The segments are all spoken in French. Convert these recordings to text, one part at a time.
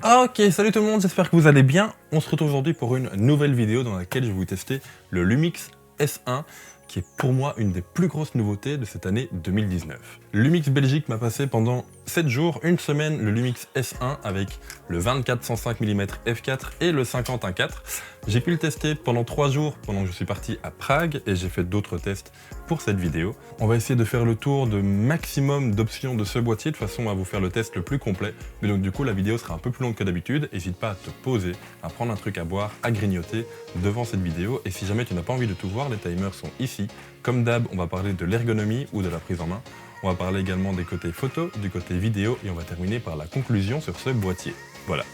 Ok, salut tout le monde, j'espère que vous allez bien. On se retrouve aujourd'hui pour une nouvelle vidéo dans laquelle je vais vous tester le Lumix S1, qui est pour moi une des plus grosses nouveautés de cette année 2019. Lumix Belgique m'a passé pendant 7 jours, une semaine, le Lumix S1 avec le 24-105 mm f4 et le 50-1.4. J'ai pu le tester pendant 3 jours pendant que je suis parti à Prague et j'ai fait d'autres tests pour cette vidéo. On va essayer de faire le tour de maximum d'options de ce boîtier de façon à vous faire le test le plus complet. Mais donc du coup la vidéo sera un peu plus longue que d'habitude. N'hésite pas à te poser, à prendre un truc à boire, à grignoter devant cette vidéo. Et si jamais tu n'as pas envie de tout voir, les timers sont ici. Comme d'hab, on va parler de l'ergonomie ou de la prise en main. On va parler également des côtés photo, du côté vidéo et on va terminer par la conclusion sur ce boîtier. Voilà.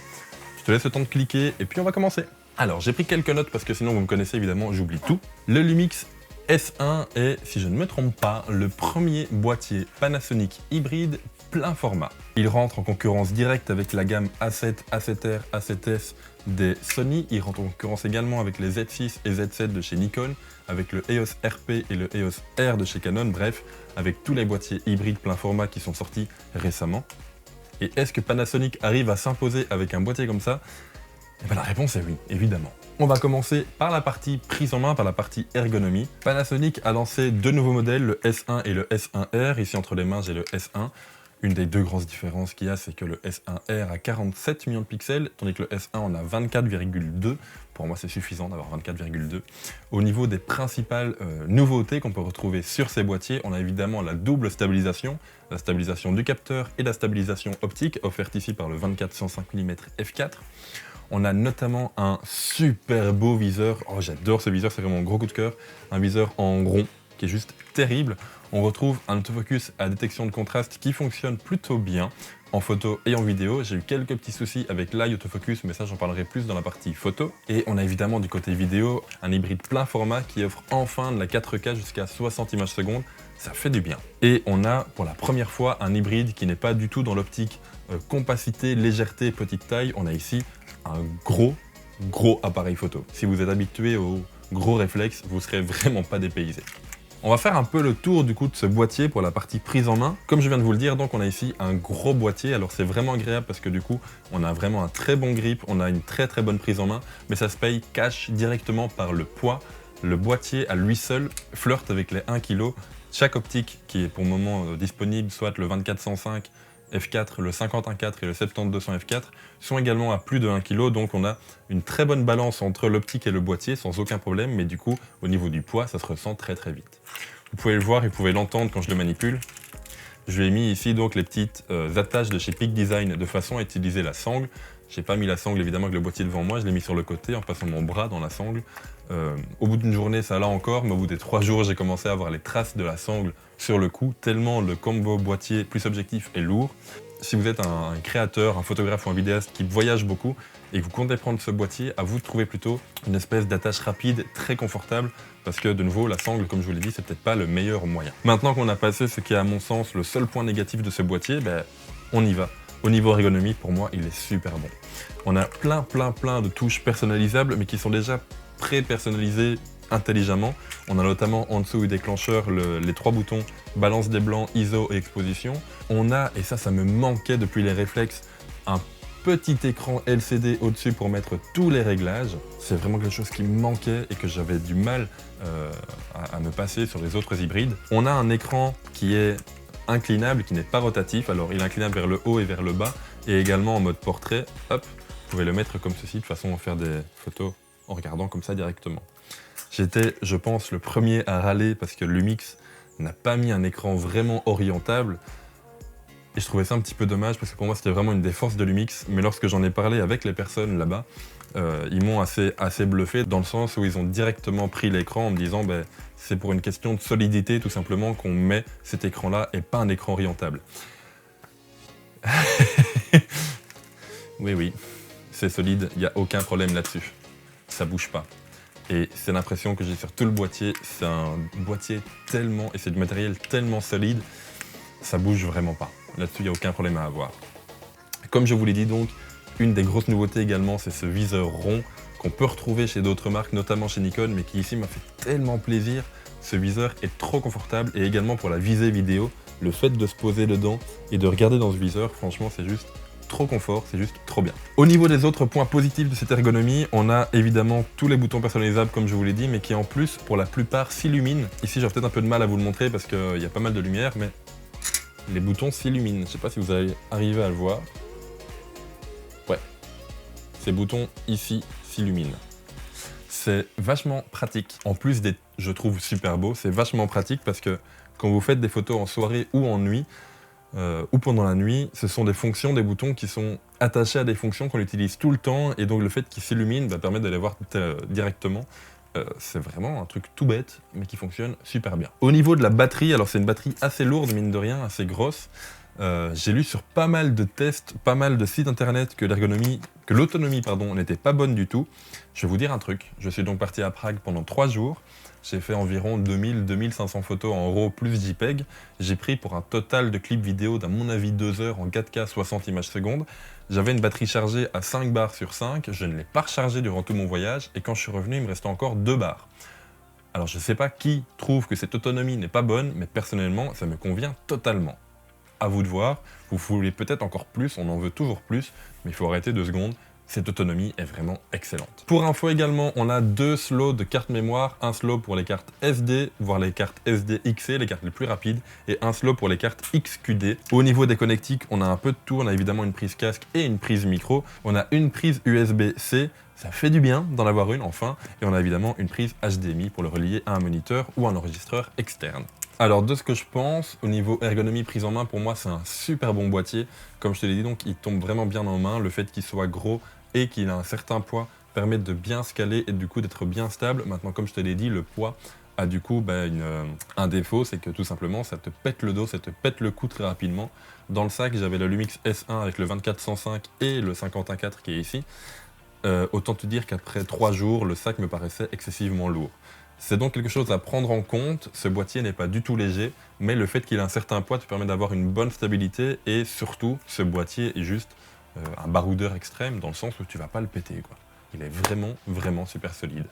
Je te laisse le temps de cliquer et puis on va commencer. Alors j'ai pris quelques notes parce que sinon vous me connaissez évidemment, j'oublie tout. Le Lumix S1 est, si je ne me trompe pas, le premier boîtier Panasonic hybride plein format. Il rentre en concurrence directe avec la gamme A7, A7R, A7S des Sony. Il rentre en concurrence également avec les Z6 et Z7 de chez Nikon, avec le EOS RP et le EOS R de chez Canon, bref, avec tous les boîtiers hybrides plein format qui sont sortis récemment. Et est-ce que Panasonic arrive à s'imposer avec un boîtier comme ça? Eh bien, la réponse est oui, évidemment. On va commencer par la partie prise en main, par la partie ergonomie. Panasonic a lancé deux nouveaux modèles, le S1 et le S1R. Ici entre les mains j'ai le S1. Une des deux grosses différences qu'il y a, c'est que le S1R a 47 millions de pixels, tandis que le S1 en a 24,2. Pour moi c'est suffisant d'avoir 24,2. Au niveau des principales nouveautés qu'on peut retrouver sur ces boîtiers, on a évidemment la double stabilisation, la stabilisation du capteur et la stabilisation optique, offerte ici par le 24-105 mm f4. On a notamment un super beau viseur, oh j'adore ce viseur, c'est vraiment mon gros coup de cœur, un viseur en rond qui est juste terrible. On retrouve un autofocus à détection de contraste qui fonctionne plutôt bien en photo et en vidéo. J'ai eu quelques petits soucis avec l'eye autofocus, mais ça j'en parlerai plus dans la partie photo. Et on a évidemment du côté vidéo un hybride plein format qui offre enfin de la 4K jusqu'à 60 images secondes. Ça fait du bien. Et on a pour la première fois un hybride qui n'est pas du tout dans l'optique compacité, légèreté, petite taille. On a ici un gros appareil photo. Si vous êtes habitué aux gros réflexes, vous ne serez vraiment pas dépaysé. On va faire un peu le tour du coup de ce boîtier pour la partie prise en main. Comme je viens de vous le dire, donc on a ici un gros boîtier. Alors c'est vraiment agréable parce que du coup, on a vraiment un très bon grip, on a une très bonne prise en main, mais ça se paye cash directement par le poids. Le boîtier à lui seul flirte avec les 1 kg. Chaque optique qui est pour le moment disponible, soit le 24-105 f4, le 50-1.4 et le 70-200 f4 sont également à plus de 1 kg, donc on a une très bonne balance entre l'optique et le boîtier sans aucun problème, mais du coup au niveau du poids ça se ressent très vite. Vous pouvez le voir et vous pouvez l'entendre quand je le manipule. Je lui ai mis ici donc les petites attaches de chez Peak Design de façon à utiliser la sangle. J'ai pas mis la sangle évidemment avec le boîtier devant moi, je l'ai mis sur le côté en passant mon bras dans la sangle. Au bout d'une journée ça allait encore, mais au bout des 3 jours j'ai commencé à avoir les traces de la sangle sur le cou, tellement le combo boîtier plus objectif est lourd. Si vous êtes un créateur, un photographe ou un vidéaste qui voyage beaucoup et que vous comptez prendre ce boîtier, à vous de trouver plutôt une espèce d'attache rapide, très confortable, parce que de nouveau la sangle, comme je vous l'ai dit, c'est peut-être pas le meilleur moyen. Maintenant qu'on a passé ce qui est à mon sens le seul point négatif de ce boîtier, on y va. Au niveau ergonomie, pour moi, il est super bon. On a plein de touches personnalisables, mais qui sont déjà pré-personnalisées intelligemment. On a notamment en dessous du déclencheur les 3 boutons balance des blancs, ISO et exposition. On a, et ça me manquait depuis les réflexes, un petit écran LCD au-dessus pour mettre tous les réglages. C'est vraiment quelque chose qui me manquait et que j'avais du mal à me passer sur les autres hybrides. On a un écran qui est inclinable, qui n'est pas rotatif. Alors il est inclinable vers le haut et vers le bas, et également en mode portrait. Hop, vous pouvez le mettre comme ceci de façon à faire des photos en regardant comme ça directement. J'étais, je pense, le premier à râler parce que Lumix n'a pas mis un écran vraiment orientable. Et je trouvais ça un petit peu dommage parce que pour moi c'était vraiment une des forces de Lumix. Mais lorsque j'en ai parlé avec les personnes là-bas, ils m'ont assez bluffé dans le sens où ils ont directement pris l'écran en me disant c'est pour une question de solidité tout simplement qu'on met cet écran-là et pas un écran orientable. Oui, c'est solide, il n'y a aucun problème là-dessus. Ça bouge pas. Et c'est l'impression que j'ai sur tout le boîtier, c'est un boîtier tellement, et c'est du matériel tellement solide, ça bouge vraiment pas. Là-dessus, il n'y a aucun problème à avoir. Comme je vous l'ai dit donc, une des grosses nouveautés également, c'est ce viseur rond qu'on peut retrouver chez d'autres marques, notamment chez Nikon, mais qui ici m'a fait tellement plaisir. Ce viseur est trop confortable et également pour la visée vidéo, le fait de se poser dedans et de regarder dans ce viseur, franchement, c'est juste trop confort, c'est juste trop bien. Au niveau des autres points positifs de cette ergonomie, on a évidemment tous les boutons personnalisables comme je vous l'ai dit, mais qui en plus, pour la plupart, s'illuminent. Ici, j'aurai peut-être un peu de mal à vous le montrer parce qu'il y a pas mal de lumière, mais les boutons s'illuminent. Je ne sais pas si vous allez arriver à le voir. Ouais, ces boutons ici s'illuminent. C'est vachement pratique. En plus d'être, je trouve, super beau, c'est vachement pratique parce que quand vous faites des photos en soirée ou en nuit, ou pendant la nuit, ce sont des fonctions, des boutons qui sont attachés à des fonctions qu'on utilise tout le temps, et donc le fait qu'ils s'illuminent va permettre de les voir directement. C'est vraiment un truc tout bête, mais qui fonctionne super bien. Au niveau de la batterie, alors c'est une batterie assez lourde, mine de rien, assez grosse. J'ai lu sur pas mal de tests, pas mal de sites internet que l'autonomie n'était pas bonne du tout. Je vais vous dire un truc, je suis donc parti à Prague pendant 3 jours. J'ai fait environ 2000-2500 photos en RAW plus JPEG. J'ai pris pour un total de clips vidéo d'à mon avis 2 heures en 4K 60 images secondes. J'avais une batterie chargée à 5 bars sur 5, je ne l'ai pas rechargée durant tout mon voyage, et quand je suis revenu, il me restait encore 2 bars. Alors je ne sais pas qui trouve que cette autonomie n'est pas bonne, mais personnellement, ça me convient totalement. À vous de voir, vous voulez peut-être encore plus, on en veut toujours plus, mais il faut arrêter 2 secondes. Cette autonomie est vraiment excellente. Pour info également, on a 2 slots de carte mémoire, un slot pour les cartes SD, voire les cartes SD XC, les cartes les plus rapides, et un slot pour les cartes XQD. Au niveau des connectiques, on a un peu de tout, on a évidemment une prise casque et une prise micro, on a une prise USB-C, ça fait du bien d'en avoir une enfin, et on a évidemment une prise HDMI pour le relier à un moniteur ou un enregistreur externe. Alors de ce que je pense, au niveau ergonomie prise en main, pour moi c'est un super bon boîtier. Comme je te l'ai dit, donc il tombe vraiment bien en main. Le fait qu'il soit gros et qu'il a un certain poids permet de bien se caler et du coup d'être bien stable. Maintenant, comme je te l'ai dit, le poids a du coup un défaut, c'est que tout simplement ça te pète le dos, ça te pète le cou très rapidement. Dans le sac, j'avais le Lumix S1 avec le 24-105 et le 51.4 qui est ici. Autant te dire qu'après 3 jours, le sac me paraissait excessivement lourd. C'est donc quelque chose à prendre en compte, ce boîtier n'est pas du tout léger, mais le fait qu'il ait un certain poids te permet d'avoir une bonne stabilité, et surtout, ce boîtier est juste un baroudeur extrême, dans le sens où tu vas pas le péter, quoi. Il est vraiment, vraiment super solide.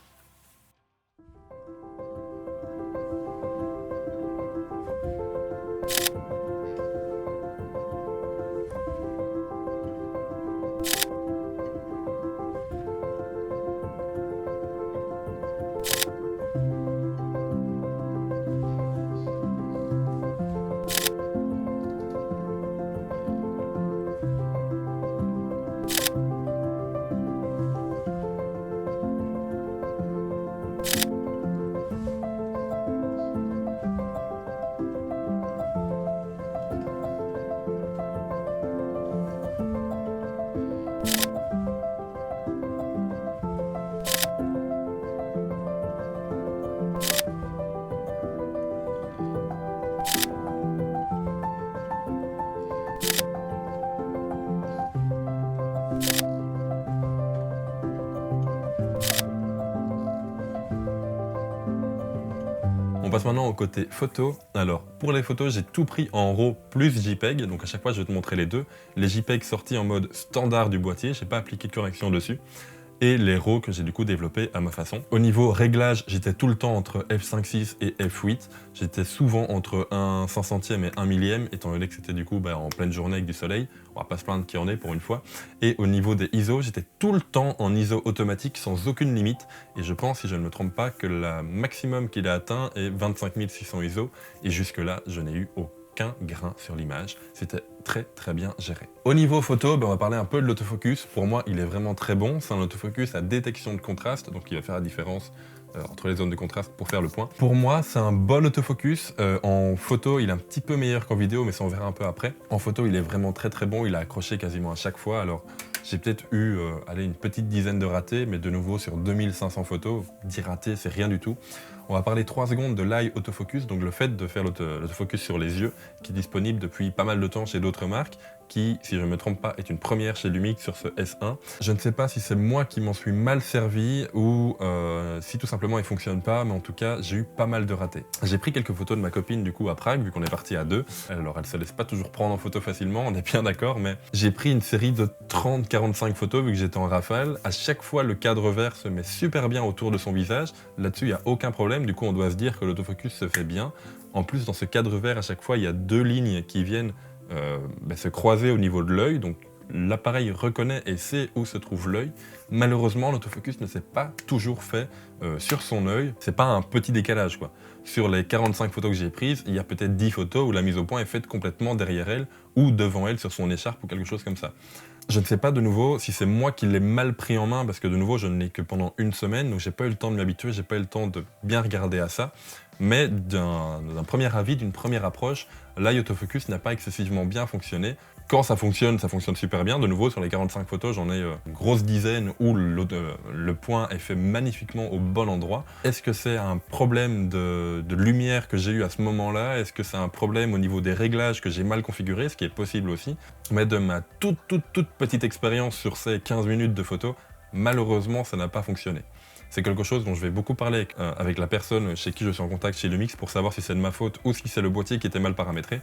On passe maintenant au côté photo. Alors, pour les photos, j'ai tout pris en RAW plus JPEG, donc à chaque fois je vais te montrer les deux. Les JPEG sortis en mode standard du boîtier, je n'ai pas appliqué de correction dessus, et les RAW que j'ai du coup développés à ma façon. Au niveau réglage, j'étais tout le temps entre f5.6 et f8. J'étais souvent entre 1 500e et 1 millième, étant donné que c'était du coup en pleine journée avec du soleil. On va pas se plaindre qu'il y en ait pour une fois. Et au niveau des ISO, j'étais tout le temps en ISO automatique sans aucune limite. Et je pense, si je ne me trompe pas, que le maximum qu'il a atteint est 25 600 ISO. Et jusque-là, je n'ai eu aucun grain sur l'image. C'était très bien géré. Au niveau photo, on va parler un peu de l'autofocus. Pour moi, il est vraiment très bon. C'est un autofocus à détection de contraste, donc il va faire la différence entre les zones de contraste pour faire le point. Pour moi, c'est un bon autofocus. En photo, il est un petit peu meilleur qu'en vidéo, mais ça on verra un peu après. En photo, il est vraiment très bon. Il a accroché quasiment à chaque fois. Alors, j'ai peut-être eu une petite dizaine de ratés, mais de nouveau sur 2500 photos, 10 ratés, c'est rien du tout. On va parler 3 secondes de l'eye autofocus, donc le fait de faire l'autofocus sur les yeux, qui est disponible depuis pas mal de temps chez d'autres marques, qui, si je ne me trompe pas, est une première chez Lumix sur ce S1. Je ne sais pas si c'est moi qui m'en suis mal servi ou si tout simplement il ne fonctionne pas, mais en tout cas, j'ai eu pas mal de ratés. J'ai pris quelques photos de ma copine du coup à Prague, vu qu'on est parti à 2. Alors elle se laisse pas toujours prendre en photo facilement, on est bien d'accord, mais j'ai pris une série de 30-45 photos vu que j'étais en rafale. À chaque fois, le cadre vert se met super bien autour de son visage. Là-dessus, il n'y a aucun problème, du coup on doit se dire que l'autofocus se fait bien. En plus, dans ce cadre vert, à chaque fois, il y a 2 lignes qui viennent se croiser au niveau de l'œil, donc l'appareil reconnaît et sait où se trouve l'œil. Malheureusement, l'autofocus ne s'est pas toujours fait sur son œil. C'est pas un petit décalage, quoi. Sur les 45 photos que j'ai prises, il y a peut-être 10 photos où la mise au point est faite complètement derrière elle ou devant elle sur son écharpe ou quelque chose comme ça. Je ne sais pas de nouveau si c'est moi qui l'ai mal pris en main parce que de nouveau je ne l'ai que pendant une semaine, donc j'ai pas eu le temps de m'habituer, j'ai pas eu le temps de bien regarder à ça. Mais d'un premier avis, d'une première approche, l'œil autofocus n'a pas excessivement bien fonctionné. Quand ça fonctionne super bien. De nouveau, sur les 45 photos, j'en ai une grosse dizaine où le point est fait magnifiquement au bon endroit. Est-ce que c'est un problème de lumière que j'ai eu à ce moment-là? Est-ce que c'est un problème au niveau des réglages que j'ai mal configurés? Ce qui est possible aussi. Mais de ma toute petite expérience sur ces 15 minutes de photos, malheureusement, ça n'a pas fonctionné. C'est quelque chose dont je vais beaucoup parler avec la personne chez qui je suis en contact chez Lumix pour savoir si c'est de ma faute ou si c'est le boîtier qui était mal paramétré.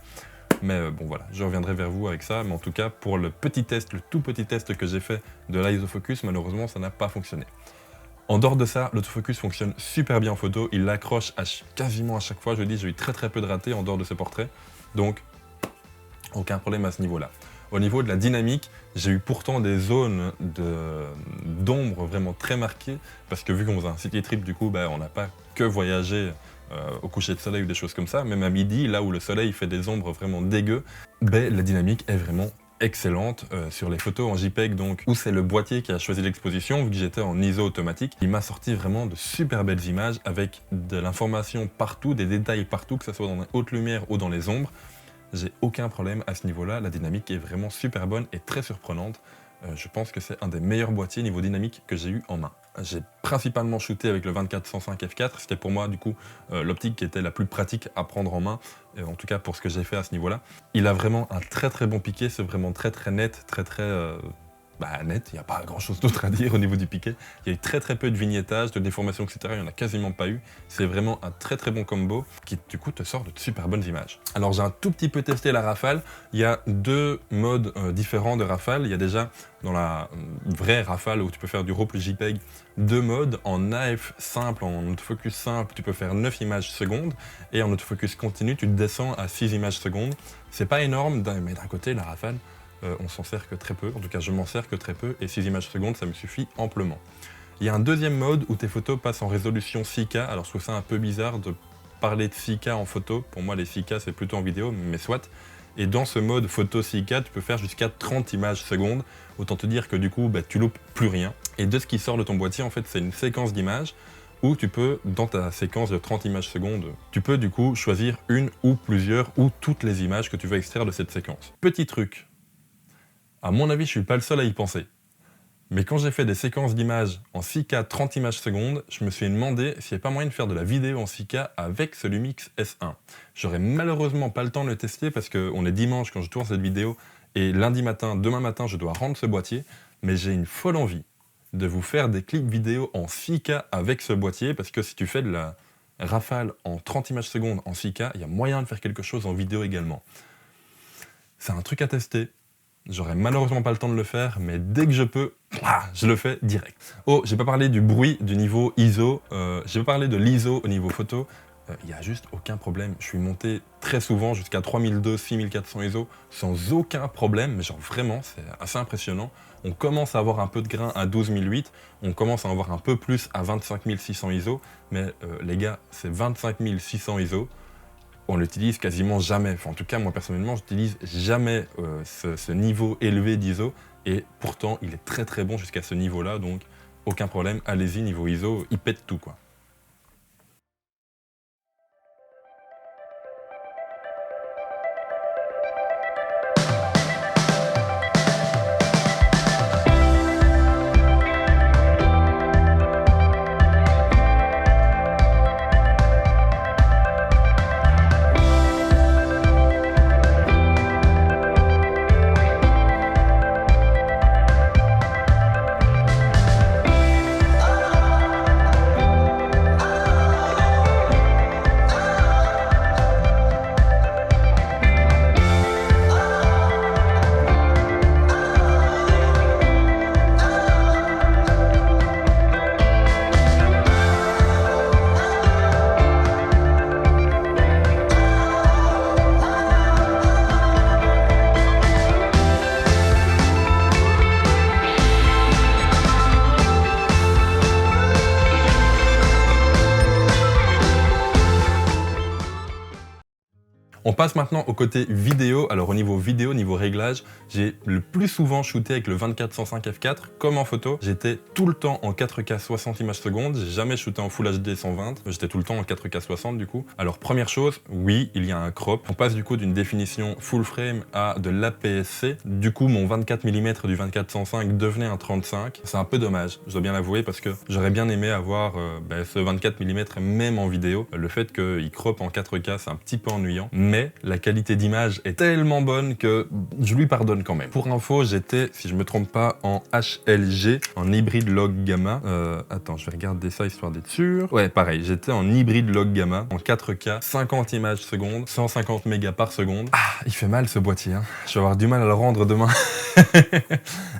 Mais bon voilà, je reviendrai vers vous avec ça. Mais en tout cas, pour le petit test, le tout petit test que j'ai fait de l'isofocus, malheureusement, ça n'a pas fonctionné. En dehors de ça, l'autofocus fonctionne super bien en photo. Il l'accroche quasiment à chaque fois. Je dis, j'ai eu très peu de ratés en dehors de ce portrait. Donc, aucun problème à ce niveau-là. Au niveau de la dynamique, j'ai eu pourtant des zones d'ombre vraiment très marquées, parce que vu qu'on faisait un city trip, du coup, on n'a pas que voyagé au coucher de soleil ou des choses comme ça, même à midi, là où le soleil fait des ombres vraiment dégueu, la dynamique est vraiment excellente. Sur les photos en JPEG, donc, où c'est le boîtier qui a choisi l'exposition, vu que j'étais en ISO automatique, il m'a sorti vraiment de super belles images, avec de l'information partout, des détails partout, que ce soit dans les hautes lumières ou dans les ombres. J'ai aucun problème à ce niveau-là, la dynamique est vraiment super bonne et très surprenante. Je pense que c'est un des meilleurs boîtiers niveau dynamique que j'ai eu en main. J'ai principalement shooté avec le 24-105 f4, c'était pour moi du coup l'optique qui était la plus pratique à prendre en main, en tout cas pour ce que j'ai fait à ce niveau-là. Il a vraiment un très bon piqué, c'est vraiment très net, net, il n'y a pas grand chose d'autre à dire au niveau du piqué. Il y a eu très peu de vignettage, de déformation, etc. Il n'y en a quasiment pas eu. C'est vraiment un très bon combo qui du coup te sort de super bonnes images. Alors j'ai un tout petit peu testé la rafale. Il y a deux modes différents de rafale. Il y a déjà dans la vraie rafale où tu peux faire du RAW plus JPEG, deux modes. En AF simple, en autofocus simple, tu peux faire 9 images secondes. Et en autofocus continu, tu descends à 6 images secondes. C'est pas énorme, mais d'un côté, la rafale, on s'en sert que très peu, en tout cas je m'en sers que très peu, et 6 images secondes ça me suffit amplement. Il y a un deuxième mode où tes photos passent en résolution 6K, alors je trouve ça un peu bizarre de parler de 6K en photo, pour moi les 6K c'est plutôt en vidéo, mais soit. Et dans ce mode photo 6K, tu peux faire jusqu'à 30 images secondes, autant te dire que du coup tu loupes plus rien. Et de ce qui sort de ton boîtier, en fait c'est une séquence d'images, où tu peux, dans ta séquence de 30 images secondes, tu peux du coup choisir une ou plusieurs ou toutes les images que tu veux extraire de cette séquence. Petit truc. À mon avis, je suis pas le seul à y penser. Mais quand j'ai fait des séquences d'images en 6K 30 images secondes, je me suis demandé s'il n'y avait pas moyen de faire de la vidéo en 6K avec ce Lumix S1. J'aurais malheureusement pas le temps de le tester parce qu'on est dimanche quand je tourne cette vidéo et lundi matin, demain matin, je dois rendre ce boîtier. Mais j'ai une folle envie de vous faire des clips vidéo en 6K avec ce boîtier parce que si tu fais de la rafale en 30 images secondes en 6K, il y a moyen de faire quelque chose en vidéo également. C'est un truc à tester. J'aurais malheureusement pas le temps de le faire, mais dès que je peux, je le fais direct. Oh, j'ai pas parlé du bruit du niveau ISO, j'ai pas parlé de l'ISO au niveau photo, il n'y a juste aucun problème. Je suis monté très souvent jusqu'à 3200, 6400 ISO sans aucun problème, mais genre vraiment, c'est assez impressionnant. On commence à avoir un peu de grain à 12008, on commence à en avoir un peu plus à 25600 ISO, mais les gars, c'est 25600 ISO. On l'utilise quasiment jamais. Enfin, en tout cas, moi personnellement, j'utilise jamais ce niveau élevé d'ISO et pourtant, il est très bon jusqu'à ce niveau-là, donc aucun problème. Allez-y, niveau ISO, il pète tout, quoi. passe maintenant au côté vidéo. Alors au niveau vidéo, niveau réglage, j'ai le plus souvent shooté avec le 24-105 f4. Comme en photo, j'étais tout le temps en 4K 60 images secondes. J'ai jamais shooté en Full HD 120. J'étais tout le temps en 4K 60 du coup. Alors première chose, oui, il y a un crop. On passe du coup d'une définition full frame à de l'APS-C. Du coup, mon 24 mm du 24-105 devenait un 35. C'est un peu dommage, je dois bien l'avouer, parce que j'aurais bien aimé avoir ce 24 mm même en vidéo. Le fait qu'il crop en 4K, c'est un petit peu ennuyant, mais la qualité d'image est tellement bonne que je lui pardonne quand même. Pour info, j'étais, si je me trompe pas, en HLG, en hybride log gamma. Attends, je vais regarder ça histoire d'être sûr. Ouais, pareil, j'étais en hybride log gamma, en 4K, 50 images secondes, 150 mégas par seconde. Ah, il fait mal ce boîtier, hein. Je vais avoir du mal à le rendre demain.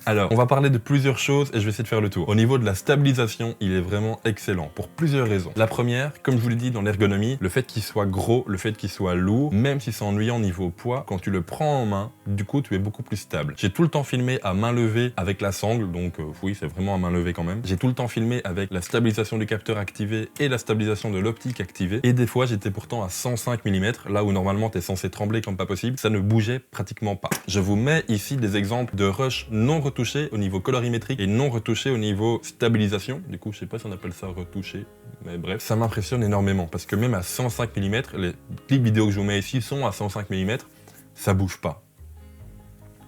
Alors, on va parler de plusieurs choses et je vais essayer de faire le tour. Au niveau de la stabilisation, il est vraiment excellent pour plusieurs raisons. La première, comme je vous l'ai dit dans l'ergonomie, le fait qu'il soit gros, le fait qu'il soit lourd, même si c'est ennuyant niveau poids, quand tu le prends en main, du coup, tu es beaucoup plus stable. J'ai tout le temps filmé à main levée avec la sangle, donc oui, c'est vraiment à main levée quand même. J'ai tout le temps filmé avec la stabilisation du capteur activée et la stabilisation de l'optique activée. Et des fois, j'étais pourtant à 105 mm, là où normalement, tu es censé trembler comme pas possible. Ça ne bougeait pratiquement pas. Je vous mets ici des exemples de rush non retouchés au niveau colorimétrique et non retouchés au niveau stabilisation. Du coup, je sais pas si on appelle ça retouché, mais bref. Ça m'impressionne énormément parce que même à 105 mm, les clips vidéo que je vous mets ici sont à 105 mm, ça bouge pas.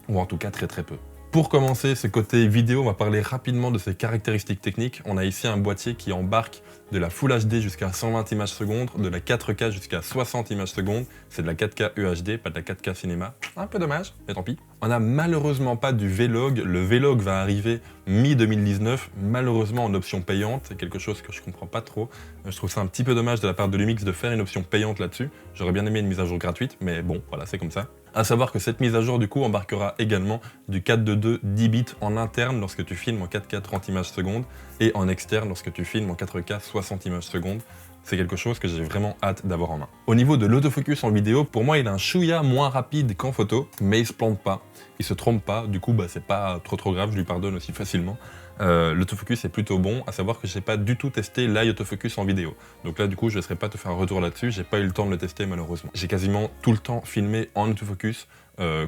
Ou en tout cas très très peu. Pour commencer ce côté vidéo, on va parler rapidement de ses caractéristiques techniques. On a ici un boîtier qui embarque de la Full HD jusqu'à 120 images secondes, de la 4K jusqu'à 60 images secondes. C'est de la 4K UHD, pas de la 4K cinéma. Un peu dommage, mais tant pis. On n'a malheureusement pas du Vlog. Le Vlog va arriver mi-2019, malheureusement en option payante. C'est quelque chose que je comprends pas trop. Je trouve ça un petit peu dommage de la part de Lumix de faire une option payante là-dessus. J'aurais bien aimé une mise à jour gratuite, mais bon, voilà, c'est comme ça. À savoir que cette mise à jour du coup embarquera également du 4:2 10 bits en interne lorsque tu filmes en 4K 30 images secondes et en externe lorsque tu filmes en 4K 60 images secondes. C'est quelque chose que j'ai vraiment hâte d'avoir en main. Au niveau de l'autofocus en vidéo, pour moi il a un chouïa moins rapide qu'en photo, mais il se plante pas, il se trompe pas, du coup c'est pas trop grave, je lui pardonne aussi facilement. L'autofocus est plutôt bon, à savoir que j'ai pas du tout testé l'eye autofocus en vidéo. Donc là du coup je ne laisserai pas te faire un retour là-dessus, j'ai pas eu le temps de le tester malheureusement. J'ai quasiment tout le temps filmé en autofocus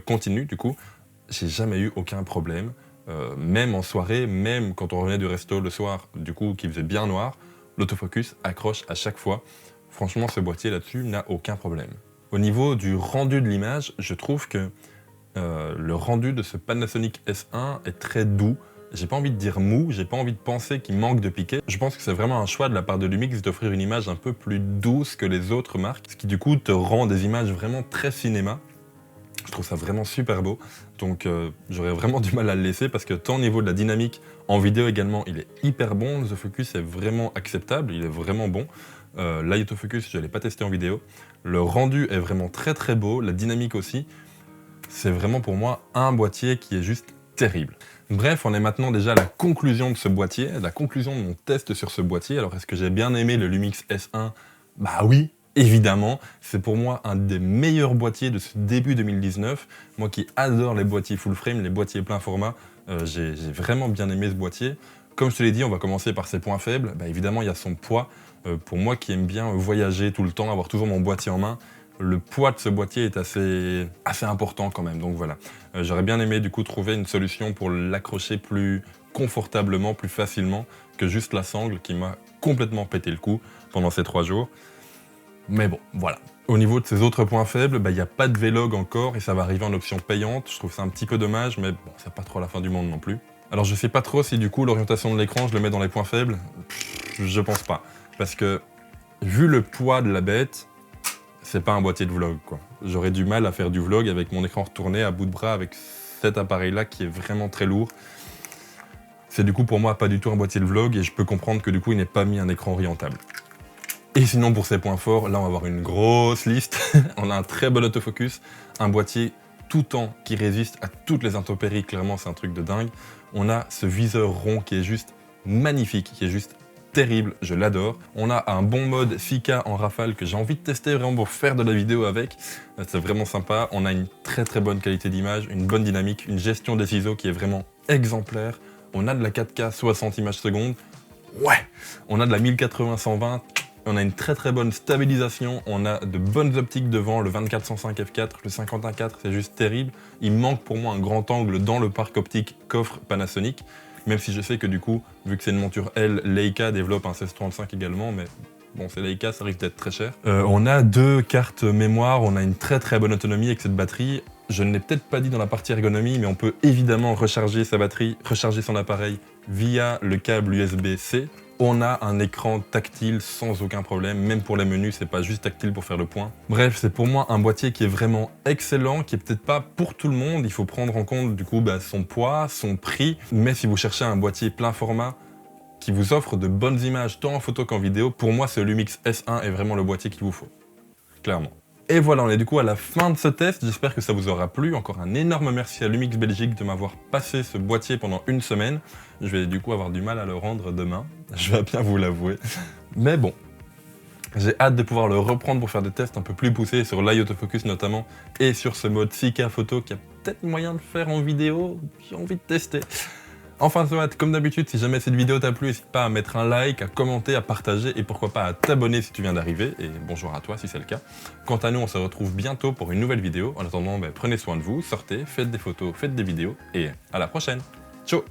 continu du coup, j'ai jamais eu aucun problème. Même en soirée, même quand on revenait du resto le soir, du coup qui faisait bien noir, l'autofocus accroche à chaque fois. Franchement ce boîtier là-dessus n'a aucun problème. Au niveau du rendu de l'image, je trouve que le rendu de ce Panasonic S1 est très doux. J'ai pas envie de dire mou, j'ai pas envie de penser qu'il manque de piqué. Je pense que c'est vraiment un choix de la part de Lumix d'offrir une image un peu plus douce que les autres marques, ce qui du coup te rend des images vraiment très cinéma. Je trouve ça vraiment super beau, donc j'aurais vraiment du mal à le laisser parce que tant au niveau de la dynamique, en vidéo également, il est hyper bon, l'autofocus est vraiment acceptable, il est vraiment bon. L'eye autofocus, je ne l'ai pas testé en vidéo. Le rendu est vraiment très très beau, la dynamique aussi. C'est vraiment pour moi un boîtier qui est juste terrible. Bref, on est maintenant déjà à la conclusion de ce boîtier, la conclusion de mon test sur ce boîtier. Alors est-ce que j'ai bien aimé le Lumix S1? Bah oui, évidemment, c'est pour moi un des meilleurs boîtiers de ce début 2019. Moi qui adore les boîtiers full frame, les boîtiers plein format, j'ai vraiment bien aimé ce boîtier. Comme je te l'ai dit, on va commencer par ses points faibles. Bah, évidemment, il y a son poids. Pour moi qui aime bien voyager tout le temps, avoir toujours mon boîtier en main, le poids de ce boîtier est assez important quand même, donc voilà. J'aurais bien aimé du coup trouver une solution pour l'accrocher plus confortablement, plus facilement que juste la sangle qui m'a complètement pété le cou pendant ces 3 jours. Mais bon, voilà. Au niveau de ces autres points faibles, il n'y a pas de Vlog encore et ça va arriver en option payante. Je trouve ça un petit peu dommage, mais bon, c'est pas trop la fin du monde non plus. Alors je sais pas trop si du coup l'orientation de l'écran, je le mets dans les points faibles. Je pense pas. Parce que vu le poids de la bête, c'est pas un boîtier de vlog quoi. J'aurais du mal à faire du vlog avec mon écran retourné à bout de bras avec cet appareil là qui est vraiment très lourd. C'est du coup pour moi pas du tout un boîtier de vlog et je peux comprendre que du coup il n'est pas mis un écran orientable. Et sinon pour ses points forts, là on va avoir une grosse liste. On a un très bon autofocus, un boîtier tout temps qui résiste à toutes les intempéries, clairement c'est un truc de dingue. On a ce viseur rond qui est juste magnifique, qui est juste terrible, je l'adore. On a un bon mode 4K en rafale que j'ai envie de tester vraiment pour faire de la vidéo avec. C'est vraiment sympa. On a une très très bonne qualité d'image, une bonne dynamique, une gestion des ISO qui est vraiment exemplaire. On a de la 4K 60 images secondes. Ouais. On a de la 1080-120. On a une très bonne stabilisation, on a de bonnes optiques devant, le 24-105 f4, le 51-4, c'est juste terrible. Il manque pour moi un grand angle dans le parc optique qu'offre Panasonic, même si je sais que du coup, vu que c'est une monture L, Leica développe un 1635 également, mais bon, c'est Leica, ça risque d'être très cher. On a 2 cartes mémoire, on a une très bonne autonomie avec cette batterie. Je ne l'ai peut-être pas dit dans la partie ergonomie, mais on peut évidemment recharger sa batterie, recharger son appareil via le câble USB-C. On a un écran tactile sans aucun problème, même pour les menus, c'est pas juste tactile pour faire le point. Bref, c'est pour moi un boîtier qui est vraiment excellent, qui est peut-être pas pour tout le monde, il faut prendre en compte du coup son poids, son prix, mais si vous cherchez un boîtier plein format qui vous offre de bonnes images tant en photo qu'en vidéo, pour moi ce Lumix S1 est vraiment le boîtier qu'il vous faut, clairement. Et voilà, on est du coup à la fin de ce test, j'espère que ça vous aura plu. Encore un énorme merci à Lumix Belgique de m'avoir passé ce boîtier pendant une semaine. Je vais du coup avoir du mal à le rendre demain, je vais bien vous l'avouer. Mais bon, j'ai hâte de pouvoir le reprendre pour faire des tests un peu plus poussés sur l'eye autofocus notamment, et sur ce mode 6K photo qui a peut-être moyen de faire en vidéo, j'ai envie de tester. Enfin soit, comme d'habitude, si jamais cette vidéo t'a plu, n'hésite pas à mettre un like, à commenter, à partager et pourquoi pas à t'abonner si tu viens d'arriver, et bonjour à toi si c'est le cas. Quant à nous, on se retrouve bientôt pour une nouvelle vidéo. En attendant, prenez soin de vous, sortez, faites des photos, faites des vidéos et à la prochaine. Ciao!